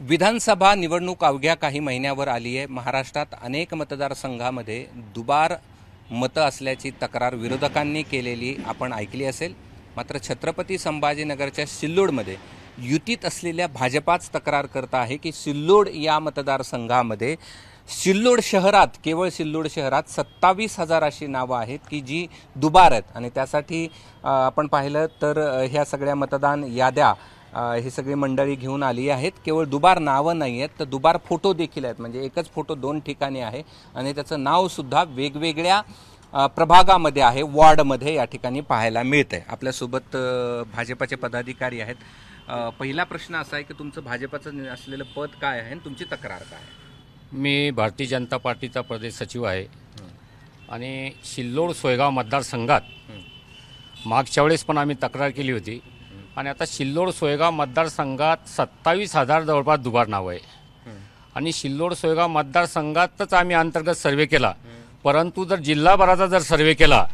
विधानसभा निवडणूक अवघ्या काही महिन्यावर आली आहे। महाराष्ट्रात अनेक मतदारसंघामध्ये दुबार मतं असल्याची तक्रार विरोधकांनी केलेली आपण ऐकली असेल। मात्र छत्रपती संभाजीनगरच्या सिल्लोडमध्ये युतीत असलेल्या भाजपाच तक्रार करत आहे की सिल्लोड या मतदारसंघामध्ये सिल्लोड शहरात केवळ सिल्लोड शहरात 27,000 अशी नावं आहेत की जी दुबार आहेत आणि त्यासाठी आपण पाहिलं तर ह्या सगळ्या मतदान याद्या ही सगळी मंडळी घेऊन आली आहेत। केवळ दुबार नावं नाही आहेत तर दुबार फोटो देखील आहेत, म्हणजे एकच फोटो दोन ठिकाणी आहे आणि त्याचं नाव सुद्धा वेगवेगळ्या प्रभागामध्ये आहे, वॉर्डमध्ये या ठिकाणी पाहायला मिळतंय। आपल्यासोबत भाजपाचे पदाधिकारी आहेत। पहिला प्रश्न असा आहे की तुमचं भाजपाचं असलेलं पद काय आहे आणि तुमची तक्रार काय आहे? मी भारतीय जनता पार्टीचा प्रदेश सचिव आहे आणि सिल्लोड सोयगाव मतदारसंघात मागच्या वेळेस पण आम्ही तक्रार केली होती आणि आता सिल्लोड सोयगाव मतदारसंघात 27,000 जवळपास दुबार नाव आहे आणि सिल्लोड सोयगाव मतदारसंघातच आम्ही अंतर्गत सर्वे केला, परंतु जर जिल्हाभराचा जर सर्वे केला,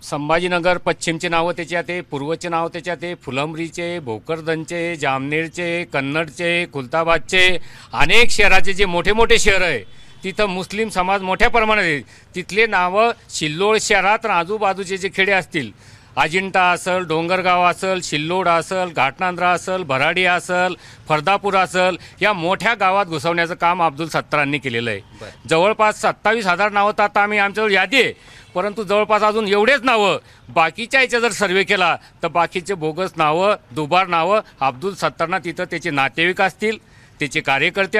संभाजीनगर पश्चिमचे नावं त्याच्यात आहे, पूर्वचे नाव त्याच्यात आहे, फुलंब्रीचे, भोकरदनचे, जामनेरचे, कन्नडचे, खुलताबादचे, अनेक शहराचे जे मोठे मोठे शहर आहे तिथं मुस्लिम समाज मोठ्या प्रमाणात आहे, तिथले नावं सिल्लोड शहरात आणि आजूबाजूचे जे खेडे असतील, अजिंठा असेल, डोंगरगाव असेल, सिल्लोड असेल, घाटनांद्रा असेल, भराडी असेल, फरदापूर असेल, या मोठ्या गावात घुसवण्याचं काम अब्दुल सत्तारांनी केलेलं आहे। जवळपास 27,000 नावं तर आता आम्ही आमच्याजवळ यादी आहे, परंतु जवळपास अजून एवढेच नावं बाकीच्या याच्या जर सर्वे केला तर बाकीचे बोगस नावं, दुबार नावं अब्दुल सत्तारांना तिथं त्याचे नातेवाईक असतील, त्याचे कार्यकर्ते,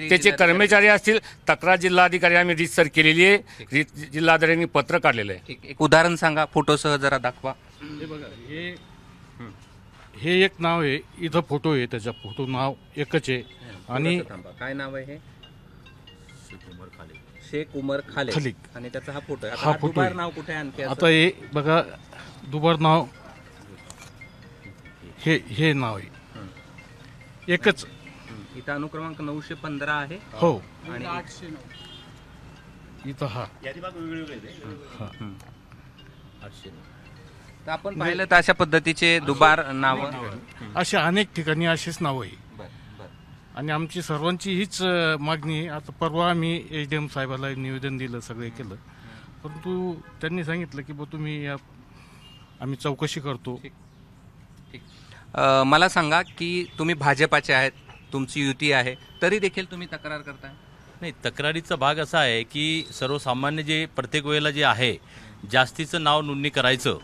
त्याचे कर्मचारी असतील, तक्रार जिल्हाधिकारी आम्ही रितसर केलेली आहे, जिल्हाधिकाऱ्यांनी पत्र काढलेलं आहे। एक उदाहरण सांगा, फोटोसह जरा दाखवा। हे बघा, हे एक नाव आहे, इथं फोटो आहे, त्याचा फोटो नाव एकच आहे आणि काय नाव आहे? हे शेख उमर खालिक आणि त्याचा हा फोटो आहे। हा फोटो दुबार नाव कुठे आहे आणखी? आता हे बघा, दुबार नाव हे नाव आहे एकच। इथं अनुक्रमांक 915 आहे। हो, आणि इथं हा तर आपण पाहिलं तर अशा पद्धतीचे दुबार नाव अशा अनेक ठिकाणी अशीच नावं आहे आणि आमची सर्वांची हीच मागणी आहे। आता परवा आम्ही एचडीएम साहेबाला निवेदन दिलं, सगळे केलं, परंतु त्यांनी सांगितलं की तुम्ही आम्ही चौकशी करतो। मला सांगा की तुम्ही भाजपाचे आहेत, तुमची युती आहे, तरी देखील तुम्ही तक्रार करताय? नाही, तक्रारीचा भाग असा आहे की सर्वसामान्य जे प्रत्येक वेळेला जे आहे जास्तीचं नाव नोंदणी करायचं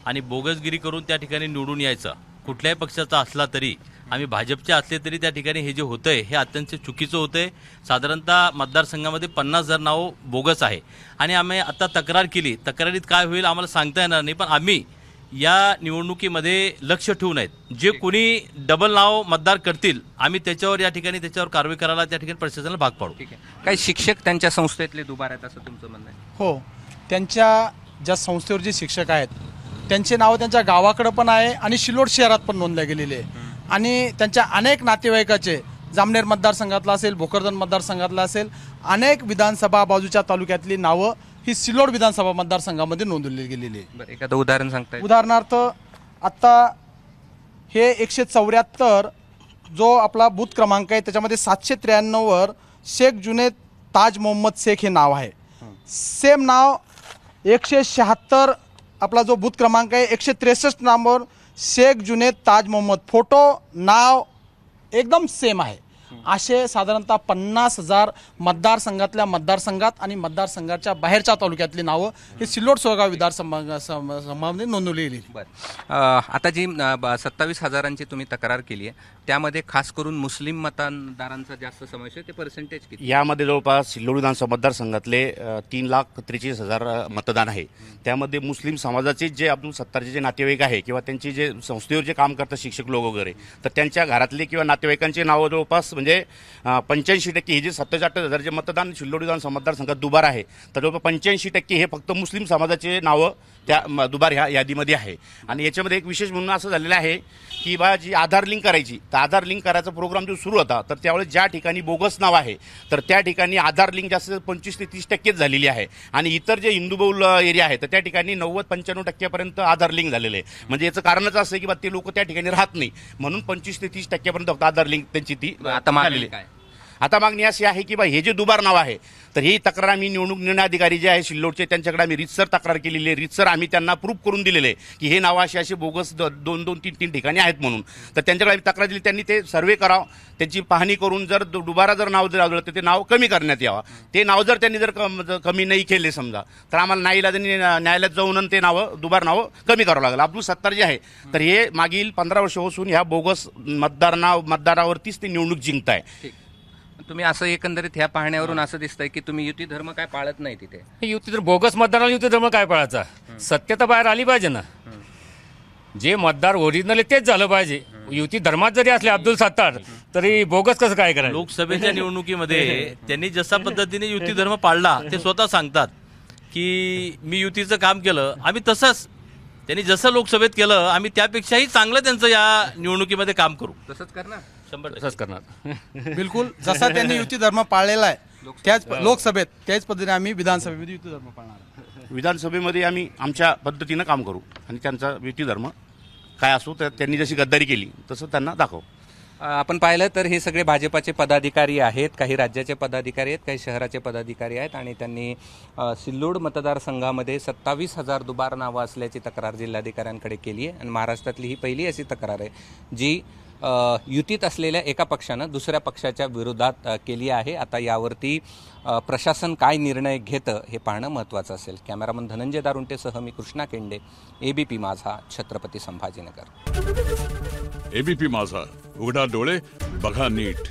आणि बोगसगिरी करून त्या ठिकाणी निवडून यायचं, कुठल्याही पक्षाचा असला तरी, आम्ही भाजपचे असले तरी त्या ठिकाणी हे जे होतंय हे अत्यंत चुकीचं होतंय। साधारणतः मतदारसंघामध्ये 50,000 नाव बोगस आहे आणि आम्ही आता तक्रार केली, तक्रारीत काय होईल आम्हाला सांगता येणार नाही, पण आम्ही या निवडणुकीमध्ये लक्ष ठेवून आहेत, जे कोणी डबल नाव मतदार करतील आम्ही त्याच्यावर या ठिकाणी त्याच्यावर कारवाई करायला त्या ठिकाणी प्रशासनाला भाग पाडू। काही शिक्षक त्यांच्या संस्थेतले दुबार आहेत असं तुमचं म्हणणं आहे? हो, त्यांच्या ज्या संस्थेवर जे शिक्षक आहेत त्यांचे नाव त्यांच्या गावाकडे पण आहे आणि सिल्लोड शहरात पण नोंदल्या गेलेले आहे आणि त्यांच्या अनेक नातेवाईकाचे जामनेर मतदारसंघातला असेल, भोकरदन मतदारसंघातला असेल, अनेक विधानसभा बाजूच्या तालुक्यातली नावं ही सिल्लोड विधानसभा मतदारसंघामध्ये नोंदवली गेलेली आहे। एखादं उदाहरण सांगताय? उदाहरणार्थ आता हे 174 जो आपला बूथ क्रमांक आहे त्याच्यामध्ये 793 वर शेख जुनेद ताज मोहम्मद शेख हे नाव आहे। सेम नाव 176 आपला जो बूथ क्रमांक आहे 163 नंबर शेख जुनेद ताज मोहम्मद, फोटो नाव एकदम सेम आहे। असे साधारणतः 50,000 मतदारसंघात आणि मतदारसंघाच्या बाहेरच्या तालुक्यातली नावं हे सिल्लोड सोयगाव विधानसभामध्ये नोंदवली गेली। आता जी 27,000ची तुम्ही तक्रार केली आहे त्यामध्ये खास करून मुस्लिम मतदारांचा जास्त समावेश आहे, ते पर्सेंटेज किती? यामध्ये जवळपास सिल्लोड विधानसभा मतदारसंघातले 3,43,000 मतदान आहे। त्यामध्ये मुस्लिम समाजाचे जे अब्दुल सत्तारचे जे नातेवाईक आहे किंवा त्यांची जे संस्थेवर जे काम करतात शिक्षक लोक वगैरे, तर त्यांच्या घरातले किंवा नातेवाईकांचे नावं जवळपास म्हणजे 85% हे जे 87,000 जे मतदान सिल्लोड विधानसभा मतदारसंघात दुबार आहे तर जवळपास 85% हे फक्त मुस्लिम समाजाचे नावं त्या दुबार ह्या यादीमध्ये आहे. आणि याच्यामध्ये एक विशेष म्हणून असं झालेलं आहे की बा जी आधार लिंक करायची तर आधार लिंक करायचा प्रोग्राम जो सुरू होता तर त्यावेळेस ज्या ठिकाणी बोगस नाव आहे तर त्या ठिकाणी आधार लिंक जास्त 25 ते 30% झालेली आहे. आणि इतर जे हिंदूबहुल एरिया आहे तर त्या ठिकाणी 90-95% आधार लिंक झालेले आहे. म्हणजे याचं कारणच असं आहे की बा ते लोक त्या ठिकाणी राहत नाही म्हणून 25 ते 30% फक्त आधार लिंक त्यांची ती आता मागणी झालेली काय? आता मागणी अशी आहे की बा हे जे दुबार नाव आहे तर ही तक्रार आम्ही निवडणूक निर्णय अधिकारी जे आहे सिल्लोडचे त्यांच्याकडे आम्ही रीतसर तक्रार केलेली आहे. रीतसर आम्ही त्यांना प्रूफ करून दिलेले आहे की हे नावं अशी बोगस 2-3 ठिकाणी आहेत म्हणून. तर त्यांच्याकडे आम्ही तक्रार दिली, त्यांनी ते सर्वे करावं, त्यांची पाहणी करून जर दुबारा जर नाव जर आढळलं तर ते नाव कमी करण्यात यावं. ते नाव जर त्यांनी जर कमी नाही केले समजा तर आम्हाला नाईलाजाने न्यायालयात जाऊन ते नावं दुबार नावं कमी करावं लागलं. अब्दुल सत्तार जे आहे तर हे मागील 15 वर्ष होऊन ह्या बोगस मतदारावरतीच ते निवडणूक जिंकत आहे. तुम्ही असं एकंदरीत ह्या पाहण्यावरून असं दिसतंय की तुम्ही युती धर्म काय पाळत नाही तिथे. युती तर बोगस मतदाराला युती धर्म काय पाळायचा? सत्यता बाहेर आली पाहिजे ना. जे मतदार ओरिजिनल तेच झालं पाहिजे. युती धर्मात जरी असले अब्दुल सत्तार तरी बोगस कसं काय करायचं? लोकसभेच्या निवडणुकीमध्ये त्यांनी जशा पद्धतीने युती धर्म पाळला ते स्वतः सांगतात की मी युतीचं काम केलं, आम्ही तसंच त्यांनी जसं लोकसभेत केलं आम्ही त्यापेक्षाही चांगलं त्यांचं या निवडणुकीमध्ये काम करू. तसंच करणार 100% तसंच करणार. बिलकुल जसा त्यांनी युती धर्म पाळलेला आहे त्याच लोकसभेत त्याच पद्धतीने आम्ही विधानसभेमध्ये युती धर्म पाळणार आहे. विधानसभेमध्ये आम्ही आमच्या पद्धतीनं काम करू आणि त्यांचा युती धर्म काय असो तर त्यांनी जशी गद्दारी केली तसं त्यांना दाखवू. आपण पाहिलं तर हे सगळे भाजपाचे पदाधिकारी आहेत, काही राज्याचे पदाधिकारी आहेत, काही शहराचे पदाधिकारी आहेत आणि त्यांनी सिल्लोड मतदारसंघामध्ये 27,000 दुबार नावं असल्याची तक्रार जिल्हाधिकाऱ्यांकडे केली आहे. आणि महाराष्ट्रातली ही पहिली अशी तक्रार आहे जी युतीत असलेल्या एका पक्षानं दुसऱ्या पक्षाच्या विरोधात केली आहे. आता यावरती प्रशासन काय निर्णय घेतं हे पाहणं महत्त्वाचं असेल. कॅमेरामन धनंजय दारुंटेसह मी कृष्णा केंडे, एबीपी माझा, छत्रपती संभाजीनगर. एबीपी माझा, उघडा डोळे बघा नीट.